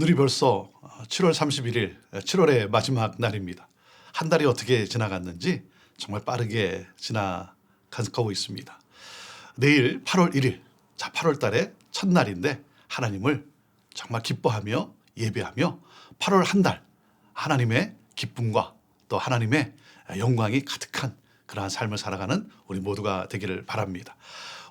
오늘이 벌써 7월 31일, 7월의 마지막 날입니다. 한 달이 어떻게 지나갔는지 정말 빠르게 지나가고 있습니다. 내일 8월 1일, 8월 달의 첫날인데 하나님을 정말 기뻐하며 예배하며 8월 한 달 하나님의 기쁨과 또 하나님의 영광이 가득한 그러한 삶을 살아가는 우리 모두가 되기를 바랍니다.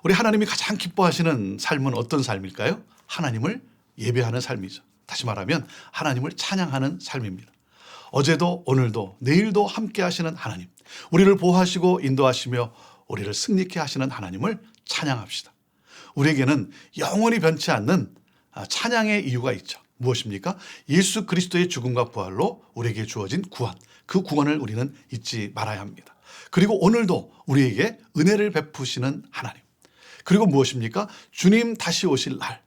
우리 하나님이 가장 기뻐하시는 삶은 어떤 삶일까요? 하나님을 예배하는 삶이죠. 다시 말하면 하나님을 찬양하는 삶입니다. 어제도 오늘도 내일도 함께 하시는 하나님, 우리를 보호하시고 인도하시며 우리를 승리케 하시는 하나님을 찬양합시다. 우리에게는 영원히 변치 않는 찬양의 이유가 있죠. 무엇입니까? 예수 그리스도의 죽음과 부활로 우리에게 주어진 구원, 그 구원을 우리는 잊지 말아야 합니다. 그리고 오늘도 우리에게 은혜를 베푸시는 하나님, 그리고 무엇입니까? 주님 다시 오실 날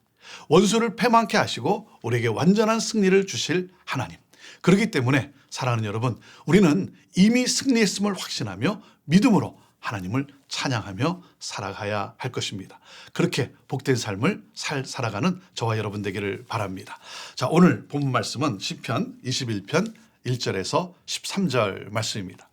원수를 패망케 하시고 우리에게 완전한 승리를 주실 하나님. 그렇기 때문에 사랑하는 여러분, 우리는 이미 승리했음을 확신하며 믿음으로 하나님을 찬양하며 살아가야 할 것입니다. 그렇게 복된 삶을 살아가는 저와 여러분 되기를 바랍니다. 자, 오늘 본문 말씀은 시편 21편 1절에서 13절 말씀입니다.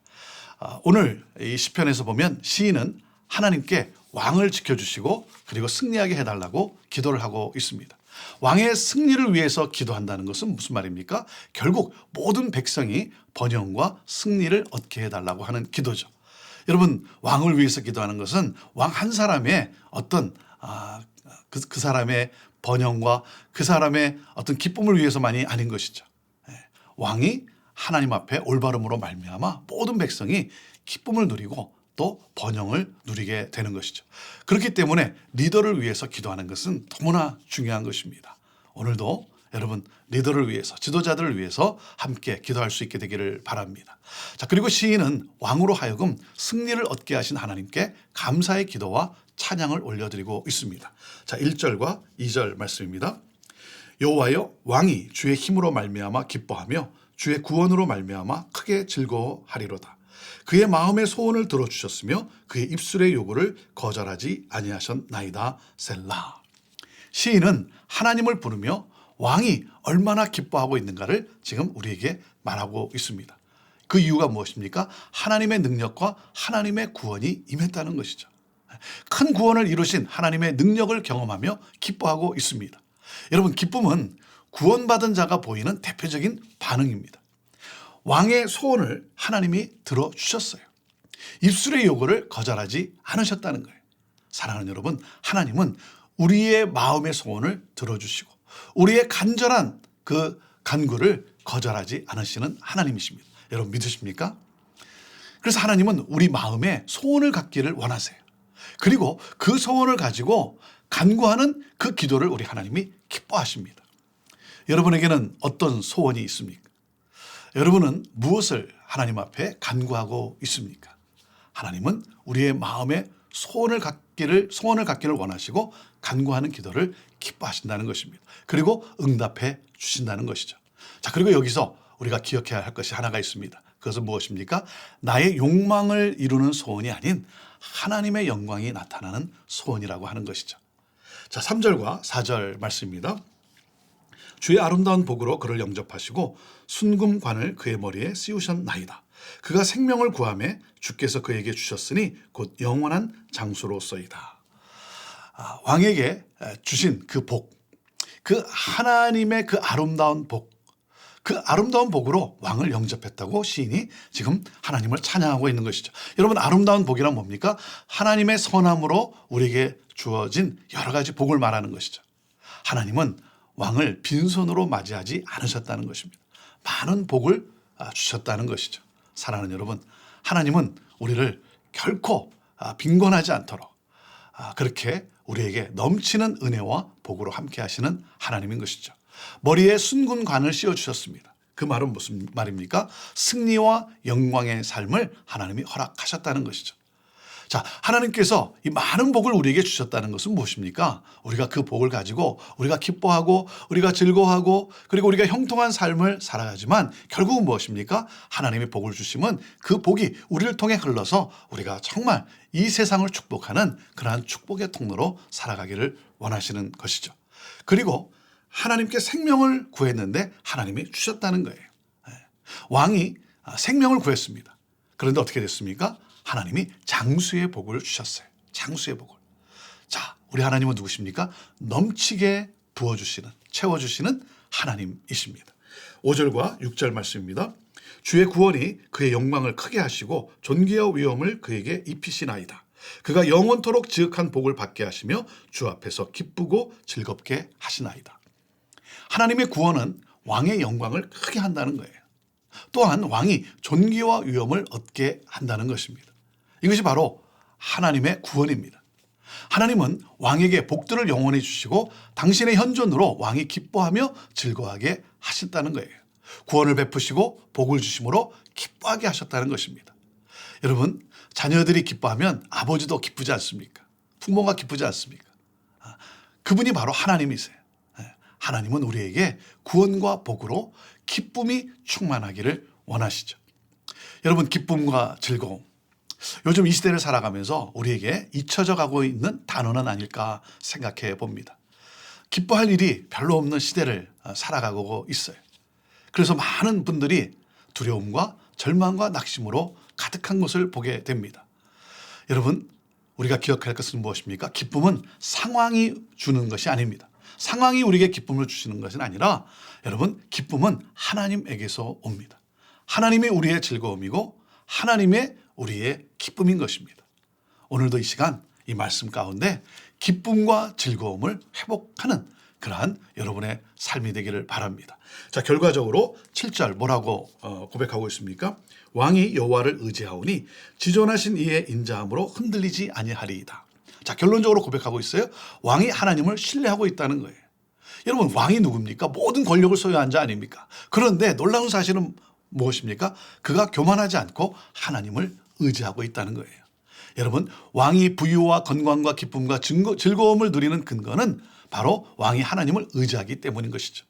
오늘 이 시편에서 보면 시인은 하나님께 왕을 지켜주시고 그리고 승리하게 해달라고 기도를 하고 있습니다. 왕의 승리를 위해서 기도한다는 것은 무슨 말입니까? 결국 모든 백성이 번영과 승리를 얻게 해달라고 하는 기도죠. 여러분, 왕을 위해서 기도하는 것은 왕 한 사람의 어떤 그 사람의 번영과 그 사람의 어떤 기쁨을 위해서만이 아닌 것이죠. 왕이 하나님 앞에 올바름으로 말미암아 모든 백성이 기쁨을 누리고 또 번영을 누리게 되는 것이죠. 그렇기 때문에 리더를 위해서 기도하는 것은 너무나 중요한 것입니다. 오늘도 여러분 리더를 위해서, 지도자들을 위해서 함께 기도할 수 있게 되기를 바랍니다. 자, 그리고 시인은 왕으로 하여금 승리를 얻게 하신 하나님께 감사의 기도와 찬양을 올려드리고 있습니다. 자, 1절과 2절 말씀입니다. 여호와여, 왕이 주의 힘으로 말미암아 기뻐하며 주의 구원으로 말미암아 크게 즐거워하리로다. 그의 마음의 소원을 들어주셨으며 그의 입술의 요구를 거절하지 아니하셨나이다. 셀라. 시인은 하나님을 부르며 왕이 얼마나 기뻐하고 있는가를 지금 우리에게 말하고 있습니다. 그 이유가 무엇입니까? 하나님의 능력과 하나님의 구원이 임했다는 것이죠. 큰 구원을 이루신 하나님의 능력을 경험하며 기뻐하고 있습니다. 여러분, 기쁨은 구원받은 자가 보이는 대표적인 반응입니다. 왕의 소원을 하나님이 들어주셨어요. 입술의 요구를 거절하지 않으셨다는 거예요. 사랑하는 여러분, 하나님은 우리의 마음의 소원을 들어주시고 우리의 간절한 그 간구를 거절하지 않으시는 하나님이십니다. 여러분 믿으십니까? 그래서 하나님은 우리 마음에 소원을 갖기를 원하세요. 그리고 그 소원을 가지고 간구하는 그 기도를 우리 하나님이 기뻐하십니다. 여러분에게는 어떤 소원이 있습니까? 여러분은 무엇을 하나님 앞에 간구하고 있습니까? 하나님은 우리의 마음에 소원을 갖기를 원하시고 간구하는 기도를 기뻐하신다는 것입니다. 그리고 응답해 주신다는 것이죠. 자, 그리고 여기서 우리가 기억해야 할 것이 하나가 있습니다. 그것은 무엇입니까? 나의 욕망을 이루는 소원이 아닌 하나님의 영광이 나타나는 소원이라고 하는 것이죠. 자, 3절과 4절 말씀입니다. 주의 아름다운 복으로 그를 영접하시고 순금관을 그의 머리에 씌우셨나이다. 그가 생명을 구하매 주께서 그에게 주셨으니 곧 영원한 장수로서이다. 왕에게 주신 그 복, 그 하나님의 그 아름다운 복, 그 아름다운 복으로 왕을 영접했다고 시인이 지금 하나님을 찬양하고 있는 것이죠. 여러분, 아름다운 복이란 뭡니까? 하나님의 선함으로 우리에게 주어진 여러 가지 복을 말하는 것이죠. 하나님은 왕을 빈손으로 맞이하지 않으셨다는 것입니다. 많은 복을 주셨다는 것이죠. 사랑하는 여러분, 하나님은 우리를 결코 빈곤하지 않도록 그렇게 우리에게 넘치는 은혜와 복으로 함께 하시는 하나님인 것이죠. 머리에 순금관을 씌워주셨습니다. 그 말은 무슨 말입니까? 승리와 영광의 삶을 하나님이 허락하셨다는 것이죠. 자, 하나님께서 이 많은 복을 우리에게 주셨다는 것은 무엇입니까? 우리가 그 복을 가지고 우리가 기뻐하고 우리가 즐거워하고 그리고 우리가 형통한 삶을 살아가지만 결국은 무엇입니까? 하나님의 복을 주시면 그 복이 우리를 통해 흘러서 우리가 정말 이 세상을 축복하는 그러한 축복의 통로로 살아가기를 원하시는 것이죠. 그리고 하나님께 생명을 구했는데 하나님이 주셨다는 거예요. 왕이 생명을 구했습니다. 그런데 어떻게 됐습니까? 하나님이 장수의 복을 주셨어요. 장수의 복을. 자, 우리 하나님은 누구십니까? 넘치게 부어주시는, 채워주시는 하나님이십니다. 5절과 6절 말씀입니다. 주의 구원이 그의 영광을 크게 하시고 존귀와 위엄을 그에게 입히시나이다. 그가 영원토록 지극한 복을 받게 하시며 주 앞에서 기쁘고 즐겁게 하시나이다. 하나님의 구원은 왕의 영광을 크게 한다는 거예요. 또한 왕이 존귀와 위엄을 얻게 한다는 것입니다. 이것이 바로 하나님의 구원입니다. 하나님은 왕에게 복들을 영원히 주시고 당신의 현존으로 왕이 기뻐하며 즐거워하게 하셨다는 거예요. 구원을 베푸시고 복을 주심으로 기뻐하게 하셨다는 것입니다. 여러분, 자녀들이 기뻐하면 아버지도 기쁘지 않습니까? 부모가 기쁘지 않습니까? 그분이 바로 하나님이세요. 하나님은 우리에게 구원과 복으로 기쁨이 충만하기를 원하시죠. 여러분, 기쁨과 즐거움. 요즘 이 시대를 살아가면서 우리에게 잊혀져 가고 있는 단어는 아닐까 생각해 봅니다. 기뻐할 일이 별로 없는 시대를 살아가고 있어요. 그래서 많은 분들이 두려움과 절망과 낙심으로 가득한 것을 보게 됩니다. 여러분, 우리가 기억할 것은 무엇입니까? 기쁨은 상황이 주는 것이 아닙니다. 상황이 우리에게 기쁨을 주시는 것은 아니라 여러분, 기쁨은 하나님에게서 옵니다. 하나님이 우리의 즐거움이고 하나님의 우리의 기쁨인 것입니다. 오늘도 이 시간 이 말씀 가운데 기쁨과 즐거움을 회복하는 그러한 여러분의 삶이 되기를 바랍니다. 자, 결과적으로 7절 뭐라고 고백하고 있습니까? 왕이 여호와를 의지하오니 지존하신 이의 인자함으로 흔들리지 아니하리이다. 자, 결론적으로 고백하고 있어요. 왕이 하나님을 신뢰하고 있다는 거예요. 여러분, 왕이 누굽니까? 모든 권력을 소유한 자 아닙니까? 그런데 놀라운 사실은 무엇입니까? 그가 교만하지 않고 하나님을 의지하고 있다는 거예요. 여러분, 왕이 부유와 건강과 기쁨과 즐거움을 누리는 근거는 바로 왕이 하나님을 의지하기 때문인 것이죠.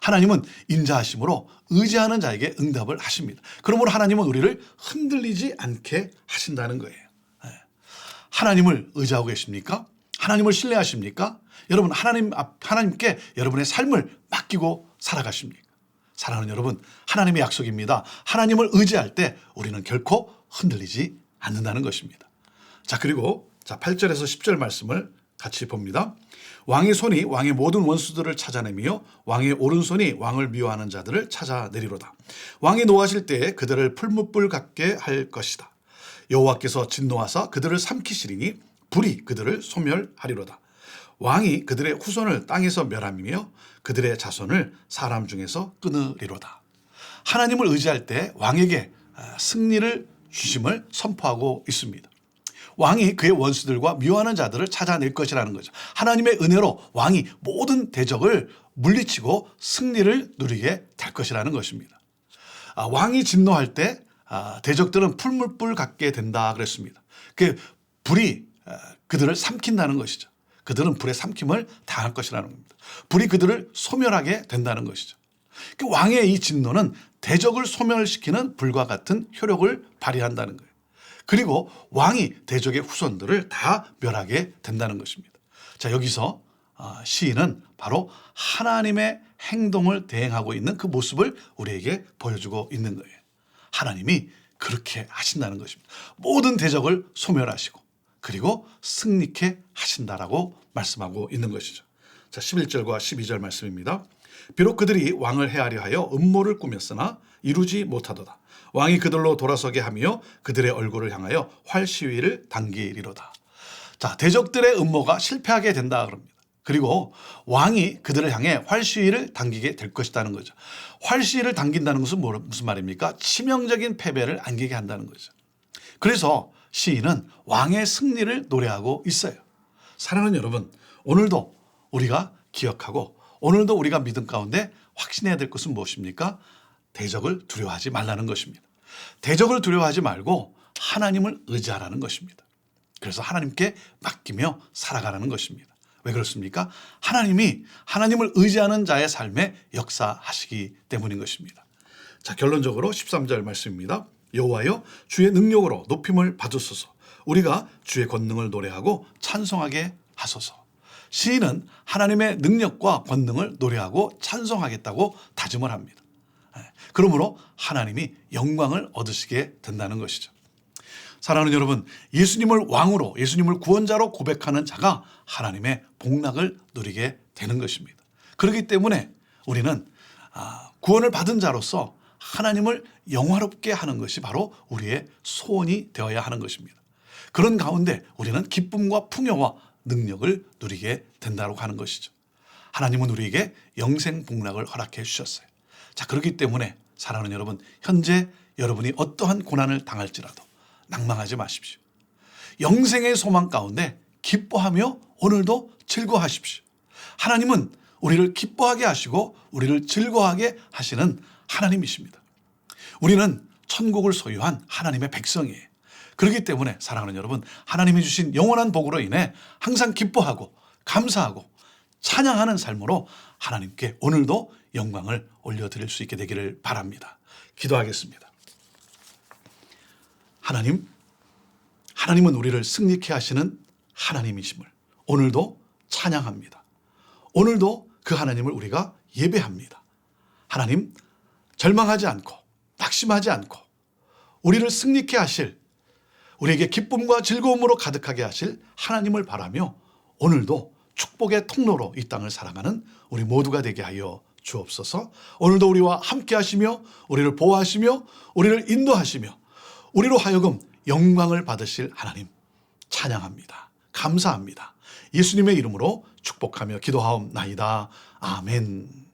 하나님은 인자하심으로 의지하는 자에게 응답을 하십니다. 그러므로 하나님은 우리를 흔들리지 않게 하신다는 거예요. 하나님을 의지하고 계십니까? 하나님을 신뢰하십니까? 여러분, 하나님께 여러분의 삶을 맡기고 살아가십니까? 사랑하는 여러분, 하나님의 약속입니다. 하나님을 의지할 때 우리는 결코 흔들리지 않는다는 것입니다. 자, 그리고 8절에서 10절 말씀을 같이 봅니다. 왕의 손이 왕의 모든 원수들을 찾아내며 왕의 오른손이 왕을 미워하는 자들을 찾아내리로다. 왕이 노하실 때에 그들을 풀무불 같게 할 것이다. 여호와께서 진노하사 그들을 삼키시리니 불이 그들을 소멸하리로다. 왕이 그들의 후손을 땅에서 멸하며 그들의 자손을 사람 중에서 끊으리로다. 하나님을 의지할 때 왕에게 승리를 주심을 선포하고 있습니다. 왕이 그의 원수들과 미워하는 자들을 찾아낼 것이라는 거죠. 하나님의 은혜로 왕이 모든 대적을 물리치고 승리를 누리게 될 것이라는 것입니다. 왕이 진노할 때 대적들은 풀물불 같게 된다 그랬습니다. 그 불이 그들을 삼킨다는 것이죠. 그들은 불에 삼킴을 당할 것이라는 겁니다. 불이 그들을 소멸하게 된다는 것이죠. 그 왕의 이 진노는 대적을 소멸시키는 불과 같은 효력을 발휘한다는 거예요. 그리고 왕이 대적의 후손들을 다 멸하게 된다는 것입니다. 자, 여기서 시인은 바로 하나님의 행동을 대행하고 있는 그 모습을 우리에게 보여주고 있는 거예요. 하나님이 그렇게 하신다는 것입니다. 모든 대적을 소멸하시고 그리고 승리케 하신다라고 말씀하고 있는 것이죠. 자, 11절과 12절 말씀입니다. 비록 그들이 왕을 해하려 하여 음모를 꾸몄으나 이루지 못하도다. 왕이 그들로 돌아서게 하며 그들의 얼굴을 향하여 활시위를 당기리로다. 자, 대적들의 음모가 실패하게 된다 그럽니다. 그리고 왕이 그들을 향해 활시위를 당기게 될 것이라는 거죠. 활시위를 당긴다는 것은 무슨 말입니까? 치명적인 패배를 안기게 한다는 거죠. 그래서 시인은 왕의 승리를 노래하고 있어요. 사랑하는 여러분, 오늘도 우리가 기억하고 오늘도 우리가 믿음 가운데 확신해야 될 것은 무엇입니까? 대적을 두려워하지 말라는 것입니다. 대적을 두려워하지 말고 하나님을 의지하라는 것입니다. 그래서 하나님께 맡기며 살아가라는 것입니다. 왜 그렇습니까? 하나님이 하나님을 의지하는 자의 삶에 역사하시기 때문인 것입니다. 자, 결론적으로 13절 말씀입니다. 여호와여, 주의 능력으로 높임을 받으소서. 우리가 주의 권능을 노래하고 찬송하게 하소서. 시인은 하나님의 능력과 권능을 노래하고 찬송하겠다고 다짐을 합니다. 그러므로 하나님이 영광을 얻으시게 된다는 것이죠. 사랑하는 여러분, 예수님을 왕으로, 예수님을 구원자로 고백하는 자가 하나님의 복락을 누리게 되는 것입니다. 그렇기 때문에 우리는 구원을 받은 자로서 하나님을 영화롭게 하는 것이 바로 우리의 소원이 되어야 하는 것입니다. 그런 가운데 우리는 기쁨과 풍요와 능력을 누리게 된다고 하는 것이죠. 하나님은 우리에게 영생 복락을 허락해 주셨어요. 자, 그렇기 때문에 사랑하는 여러분, 현재 여러분이 어떠한 고난을 당할지라도 낭망하지 마십시오. 영생의 소망 가운데 기뻐하며 오늘도 즐거워하십시오. 하나님은 우리를 기뻐하게 하시고 우리를 즐거워하게 하시는 하나님이십니다. 우리는 천국을 소유한 하나님의 백성이에요. 그렇기 때문에 사랑하는 여러분, 하나님이 주신 영원한 복으로 인해 항상 기뻐하고 감사하고 찬양하는 삶으로 하나님께 오늘도 영광을 올려드릴 수 있게 되기를 바랍니다. 기도하겠습니다. 하나님은 우리를 승리케 하시는 하나님이심을 오늘도 찬양합니다. 오늘도 그 하나님을 우리가 예배합니다. 하나님, 절망하지 않고 낙심하지 않고 우리를 승리케 하실, 우리에게 기쁨과 즐거움으로 가득하게 하실 하나님을 바라며 오늘도 축복의 통로로 이 땅을 살아가는 우리 모두가 되게 하여 주옵소서. 오늘도 우리와 함께 하시며 우리를 보호하시며 우리를 인도하시며 우리로 하여금 영광을 받으실 하나님 찬양합니다. 감사합니다. 예수님의 이름으로 축복하며 기도하옵나이다. 아멘.